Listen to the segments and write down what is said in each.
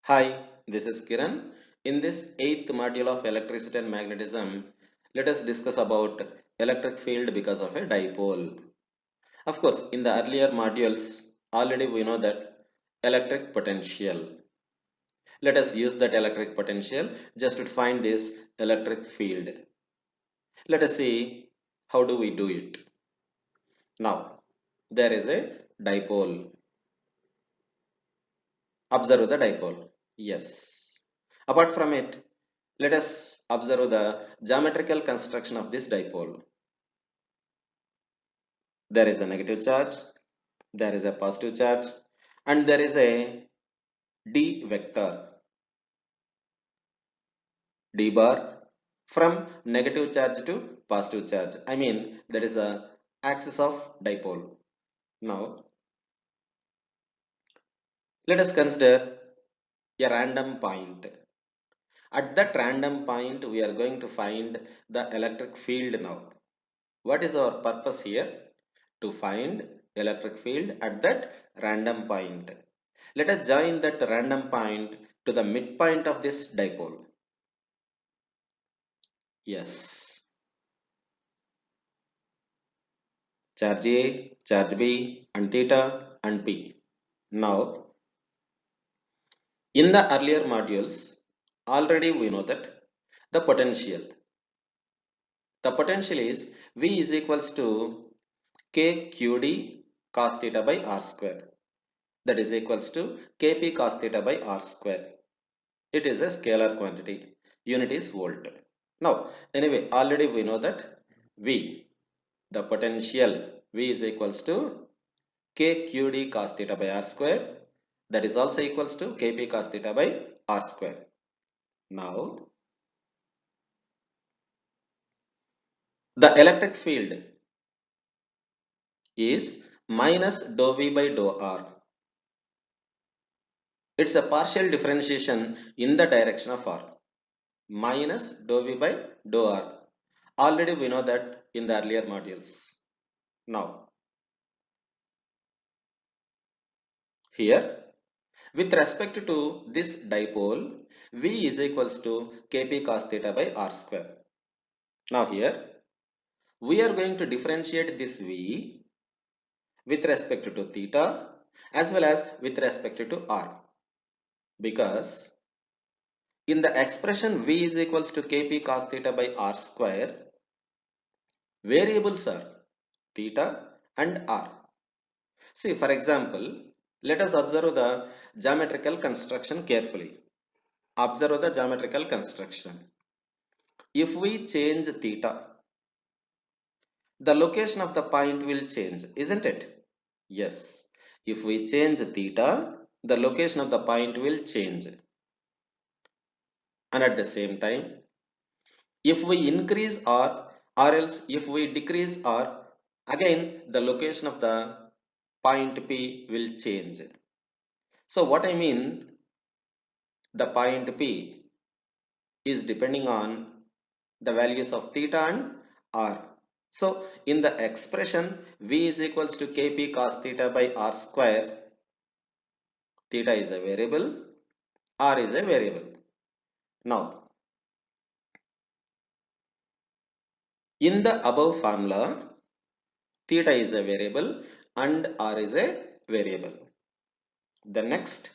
Hi, this is Kiran. In this eighth module of electricity and magnetism, let us discuss about electric field because of a dipole. Of course, in the earlier modules, already we know that electric potential. Let us use that electric potential just to find this electric field. Let us see how do we do it. Now, there is a dipole. Observe the dipole. Yes. Apart from it, let us observe the geometrical construction of this dipole. There is a negative charge, there is a positive charge, and there is a d vector, d bar, from negative charge to positive charge. I mean, that is a axis of dipole. Now, let us consider a random point. At that random point, we are going to find the electric field now. What is our purpose here? To find electric field at that random point. Let us join that random point to the midpoint of this dipole. Yes. Charge A, charge B, and theta and P. Now, in the earlier modules, already we know that the potential. The potential is V is equals to KQD cos theta by R square. That is equals to Kp cos theta by R square. It is a scalar quantity. Unit is volt. Now, anyway, already we know that V, the potential V is equals to KQD cos theta by R square. That is also equals to Kp cos theta by R square. Now, the electric field is minus dou V by dou R. It's a partial differentiation in the direction of R. Minus dou V by dou R. Already we know that in the earlier modules. Now, here, with respect to this dipole, V is equals to Kp cos theta by R square. Now here, we are going to differentiate this V with respect to theta as well as with respect to R. Because in the expression V is equals to Kp cos theta by R square, variables are theta and R. See, for example, let us observe the geometrical construction carefully. Observe the geometrical construction. If we change theta, the location of the point will change, isn't it? Yes. If we change theta, the location of the point will change. And at the same time, if we increase or else if we decrease R, again the location of the point P will change. So what I mean, the point P is depending on the values of theta and R. So in the expression V is equals to Kp cos theta by R square, theta is a variable, R is a variable. Now, in the above formula, theta is a variable and R is a variable. The next,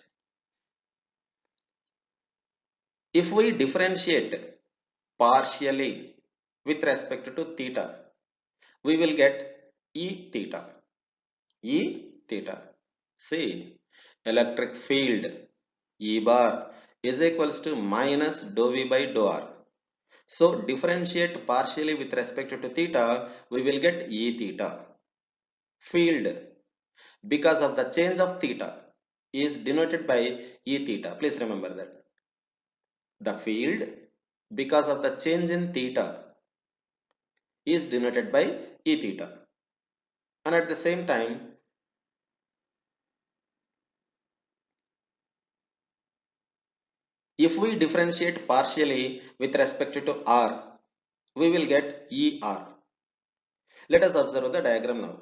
if we differentiate partially with respect to theta, we will get E theta. E theta. See, electric field E bar is equals to minus dou V by dou R. So differentiate partially with respect to theta, we will get E theta. Field, because of the change of theta, is denoted by E theta. Please remember that. The field, because of the change in theta, is denoted by E theta. And at the same time, if we differentiate partially with respect to R, we will get ER. Let us observe the diagram now.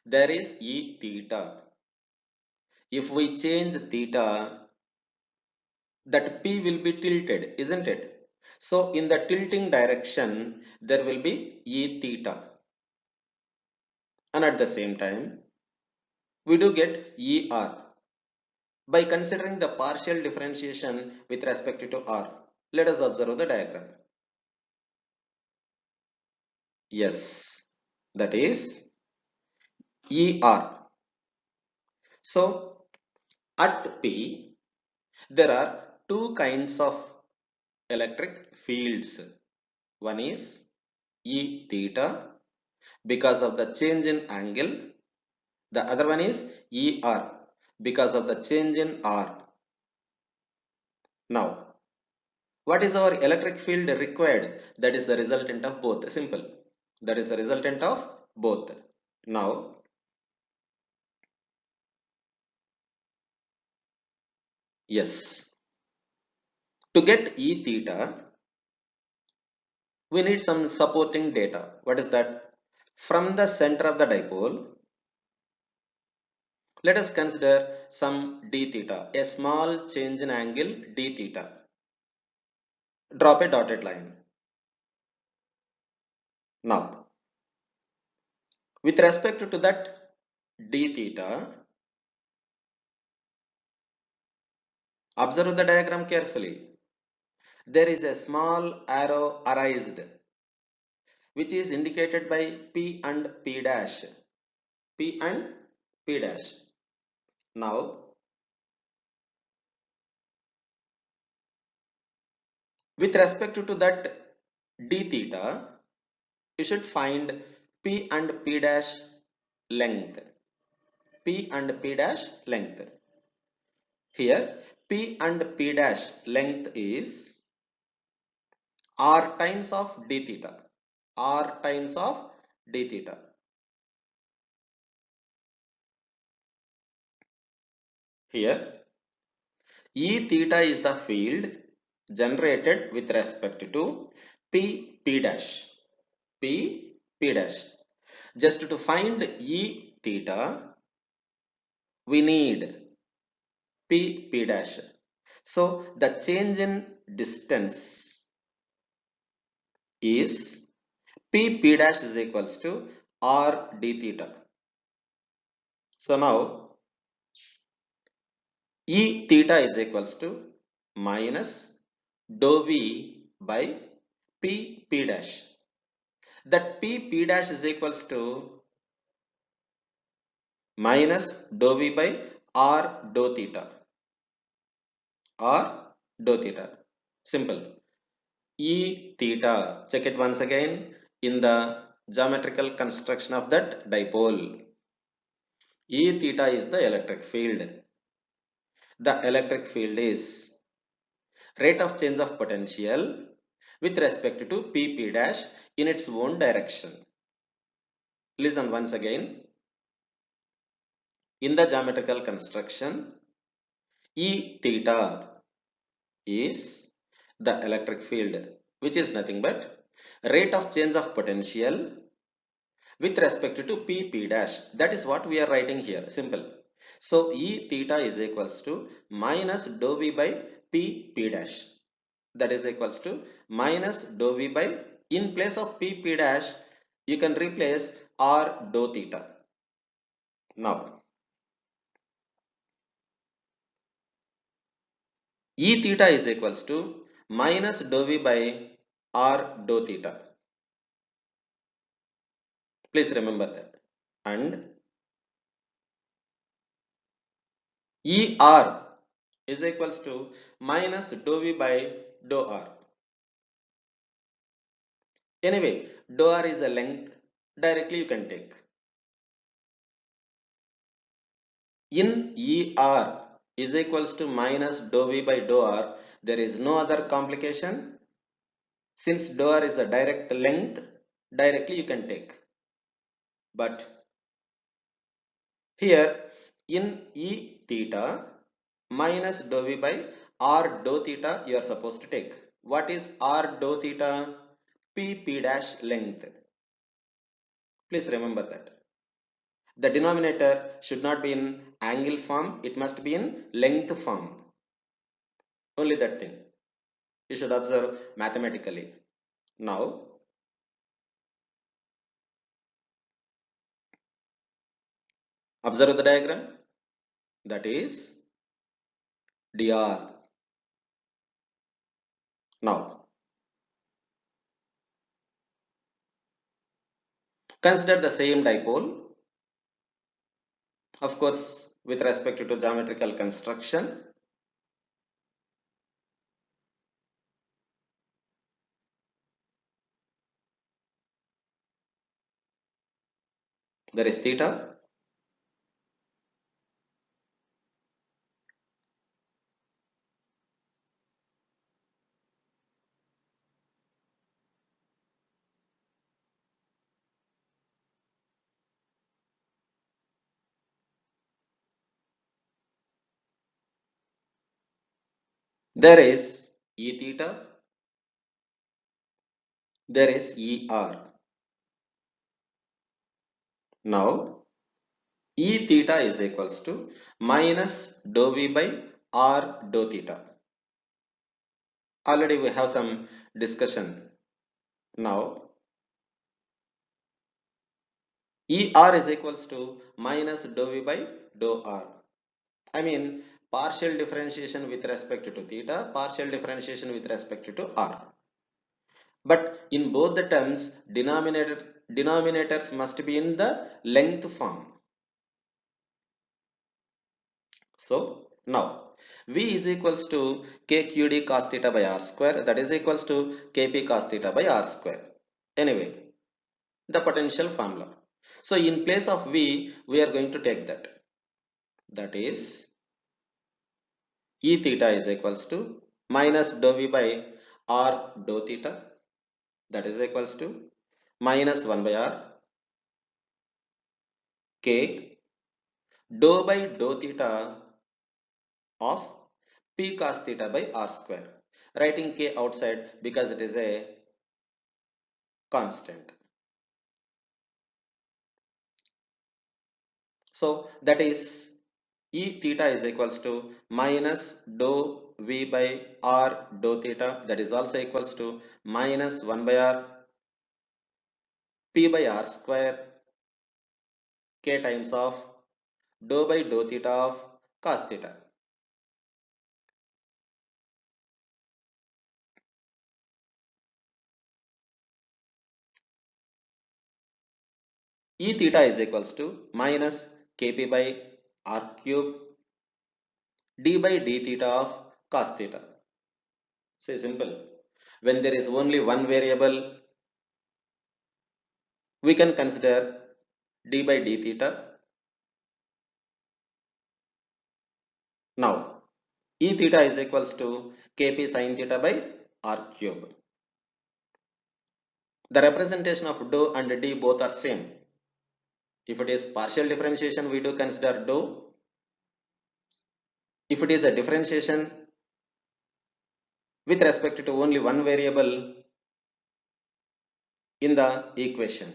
There is E theta. If we change theta, that P will be tilted, isn't it? So in the tilting direction, there will be E theta. And at the same time, we do get ER by considering the partial differentiation with respect to R. Let us observe the diagram. Yes, that is ER. So at P, there are two kinds of electric fields. One is E theta because of the change in angle. The other one is ER because of the change in R. Now, what is our electric field required? That is the resultant of both. Simple. That is the resultant of both. Now, yes. To get E theta, we need some supporting data. What is that? From the center of the dipole, let us consider some d theta, a small change in angle d theta. Drop a dotted line. Now, with respect to that d theta, observe the diagram carefully. There is a small arrow arised, which is indicated by P and P dash. P and P dash. Now, with respect to that d theta, you should find P and P dash length. P and P dash length. Here, P and P dash length is R times of d theta. R times of d theta. Here, E theta is the field generated with respect to P dash. P dash. Just to find E theta, we need P dash. So the change in distance is P dash is equals to R d theta. So now E theta is equals to minus dou V by P dash. That P dash is equals to minus dou V by R dou theta. R dou theta. Simple. E theta. Check it once again in the geometrical construction of that dipole. E theta is the electric field. The electric field is rate of change of potential with respect to P dash in its own direction. Listen once again. In the geometrical construction, E theta is the electric field, which is nothing but rate of change of potential with respect to P dash. That is what we are writing here. Simple. So E theta is equals to minus dou V by P dash. That is equals to minus dou V by, in place of P dash, you can replace R dou theta. Now, E theta is equals to minus dou V by R dou theta. Please remember that. And ER is equals to minus dou V by dou R. Anyway, dou R is a length. Directly you can take. In ER is equals to minus dou V by dou R, there is no other complication. Since dou R is a direct length, directly you can take. But here in E theta, minus dou V by R dou theta you are supposed to take. What is R dou theta? P dash length. Please remember that. The denominator should not be in angle form, it must be in length form. Only that thing. You should observe mathematically. Now, observe the diagram. That is dr. Now, consider the same dipole, of course, with respect to geometrical construction. There is theta. There is E theta. There is ER. Now, E theta is equals to minus dou V by R dou theta. Already we have some discussion. Now, ER is equals to minus dou V by dou R. I mean, partial differentiation with respect to theta, partial differentiation with respect to R. But in both the terms, denominators must be in the length form. So now V is equals to KQD cos theta by R square, that is equals to KP cos theta by R square. Anyway, the potential formula. So in place of V, we are going to take that. That is E theta is equals to minus dou V by R dou theta, that is equals to minus 1 by R K dou by dou theta of P cos theta by R square. Writing K outside because it is a constant. So that is E theta is equals to minus dou V by R dou theta, that is also equals to minus 1 by R P by R square K times of dou by dou theta of cos theta. E theta is equals to minus Kp by R cube d by d theta of cos theta. Say simple. When there is only one variable, we can consider d by d theta. Now, E theta is equals to Kp sin theta by R cube. The representation of dou and d both are same. If it is partial differentiation, we do consider dou. If it is a differentiation with respect to only one variable in the equation.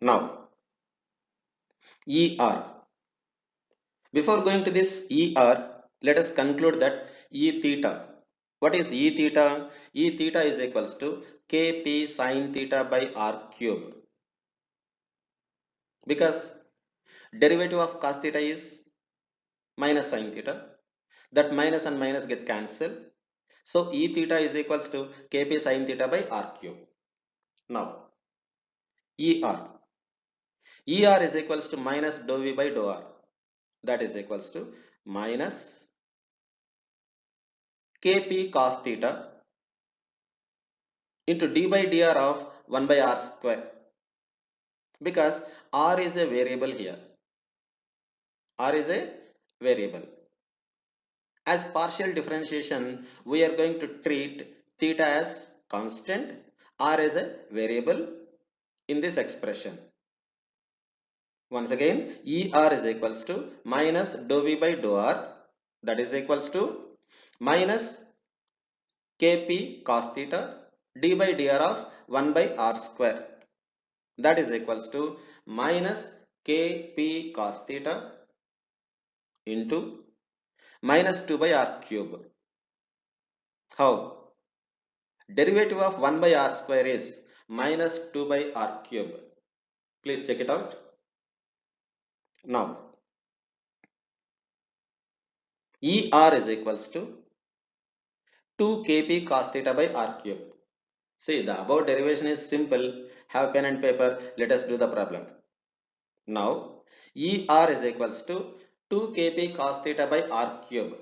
Now, ER. Before going to this ER, let us conclude that E theta. What is E theta? E theta is equals to Kp sin theta by R cube. Because derivative of cos theta is minus sin theta. That minus and minus get cancelled. So E theta is equals to Kp sin theta by R cube. Now, ER. ER is equals to minus dou V by dou R. That is equals to minus Kp cos theta into d by dr of 1 by R square. Because R is a variable here. R is a variable. As partial differentiation, we are going to treat theta as constant, R as a variable in this expression. Once again, ER is equals to minus dou V by dou R, that is equals to minus Kp cos theta d by dr of 1 by R square, that is equals to minus Kp cos theta into minus 2 by r cube. How? Derivative of 1 by r square is minus 2 by r cube. Please check it out. Now, ER is equals to 2 kp cos theta by r cube. See, the above derivation is simple. Have pen and paper. Let us do the problem. Now, ER is equals to 2 kp cos theta by r cube.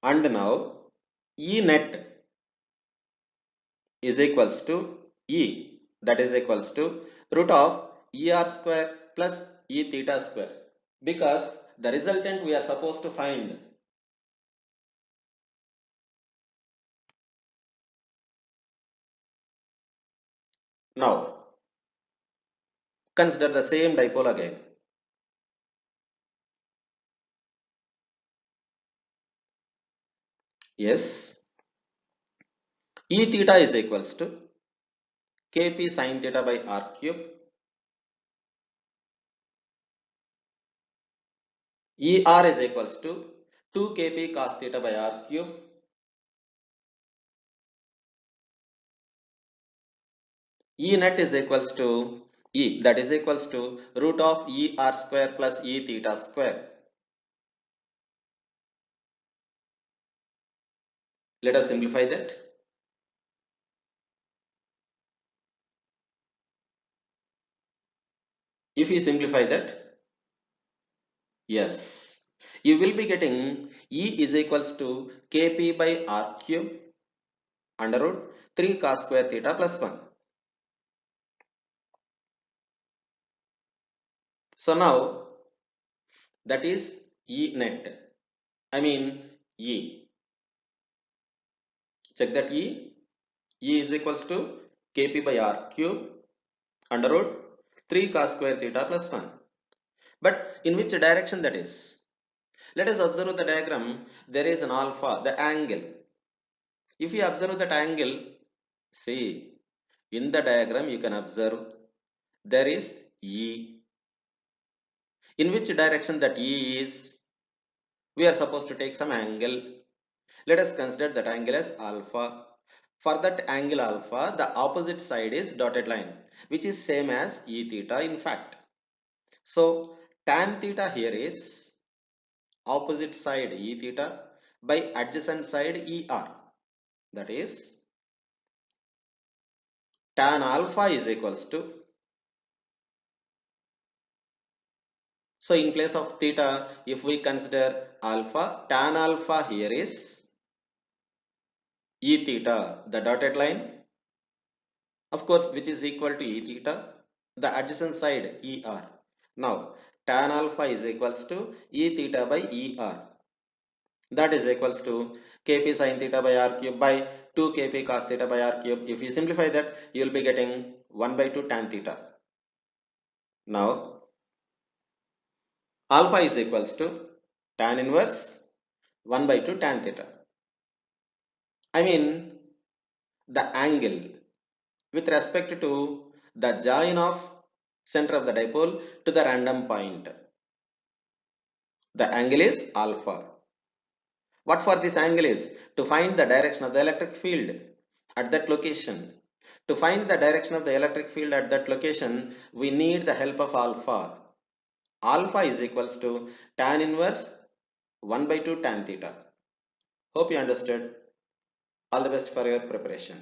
And now, E net is equals to E, that is equals to root of ER square plus E theta square, because the resultant we are supposed to find. Now, consider the same dipole again. Yes, E theta is equals to kp sin theta by r cube. ER is equals to 2 kp cos theta by r cube. E net is equals to E, that is equals to root of ER square plus E theta square. Let us simplify that. If we simplify that, yes, you will be getting E is equals to kp by r cube under root 3 cos square theta plus 1. So now that is E net. I mean E. Check that E. E is equals to kp by r cube under root 3 cos square theta plus 1. But in which direction that is? Let us observe the diagram. There is an alpha, the angle. If you observe that angle, see, in the diagram you can observe there is E. In which direction that E is? We are supposed to take some angle. Let us consider that angle as alpha. For that angle alpha, the opposite side is dotted line, which is same as E theta in fact. So tan theta here is opposite side E theta by adjacent side ER. That is tan alpha is equals to, so in place of theta, if we consider alpha, tan alpha here is E theta, the dotted line, of course, which is equal to E theta, the adjacent side ER. Now, tan alpha is equals to E theta by ER. That is equals to kp sin theta by r cube by 2 kp cos theta by r cube. If you simplify that, you will be getting 1 by 2 tan theta. Now, alpha is equals to tan inverse 1 by 2 tan theta. I mean the angle with respect to the join of center of the dipole to the random point. The angle is alpha. What for this angle is? To find the direction of the electric field at that location. To find the direction of the electric field at that location, we need the help of alpha. Alpha is equals to tan inverse 1 by 2 tan theta. Hope you understood. All the best for your preparation.